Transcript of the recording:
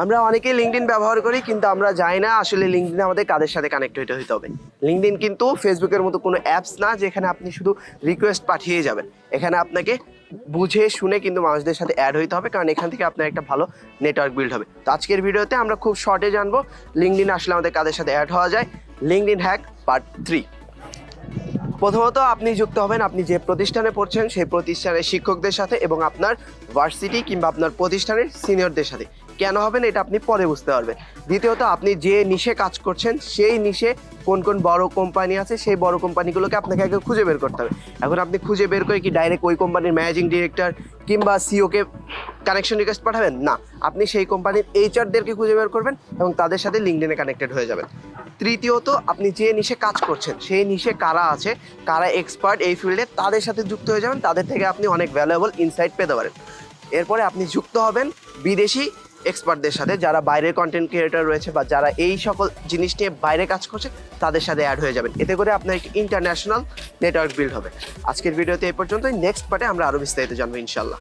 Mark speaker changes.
Speaker 1: আমরা অনেকেই লিঙ্কডইন ব্যবহার করি, কিন্তু আমরা জানি না আসলে লিঙ্কডইন আমাদের কাদের সাথে কানেক্ট হইতে হবে। লিঙ্কডইন কিন্তু ফেসবুকের মতো কোনো অ্যাপস না যেখানে আপনি শুধু রিকোয়েস্ট পাঠিয়ে যাবেন। এখানে আপনাকে বুঝে শুনে কিন্তু মানুষদের সাথে অ্যাড হইতে হবে, কারণ এখান থেকে আপনার একটা ভালো নেটওয়ার্ক বিল্ড হবে। তো আজকের ভিডিওতে আমরা খুব শর্টে জানবো লিঙ্কডইন আসলে আমাদের কাদের সাথে অ্যাড হওয়া যায়। LinkedIn hack part 3। প্রথমত আপনি যুক্ত হবেন আপনি যে প্রতিষ্ঠানে পড়ছেন সেই প্রতিষ্ঠানের শিক্ষকদের সাথে এবং আপনার ভার্সিটি কিংবা আপনার প্রতিষ্ঠানের সিনিয়রদের সাথে। কেন হবেন এটা আপনি পরে বুঝতে পারবেন। দ্বিতীয়ত আপনি যে নিশে কাজ করছেন সেই নিশে কোন কোন বড় কোম্পানি আছে সেই বড় কোম্পানিগুলোকে আপনাকে আগে খুঁজে বের করতে হবে। এখন আপনি খুঁজে বের করে কি ডাইরেক্ট ওই কোম্পানির ম্যানেজিং ডিরেক্টর কিংবা সিওকে কানেকশন রিকোয়েস্ট পাঠাবেন না, আপনি সেই কোম্পানির এইচআরদেরকে খুঁজে বের করবেন এবং তাদের সাথে লিঙ্কডইনে কানেক্টেড হয়ে যাবেন। তৃতীয়ত আপনি যে নিশে কাজ করছেন সেই নিশে কারা আছে, কারা এক্সপার্ট এই ফিল্ডে, তাদের সাথে যুক্ত হয়ে যাবেন। তাদের থেকে আপনি অনেক ভ্যালুয়েবল ইনসাইট পেতে পারেন। এরপরে আপনি যুক্ত হবেন বিদেশি এক্সপার্টদের সাথে, যারা বাইরের কন্টেন্ট ক্রিয়েটর রয়েছে বা যারা এই সকল জিনিস নিয়ে বাইরে কাজ করছে তাদের সাথে অ্যাড হয়ে যাবেন। এতে করে আপনার একটি ইন্টারন্যাশনাল নেটওয়ার্ক বিল্ড হবে। আজকের ভিডিওতে এই পর্যন্তই। নেক্সট পার্টে আমরা আরও বিস্তারিত জানবো ইনশাল্লাহ।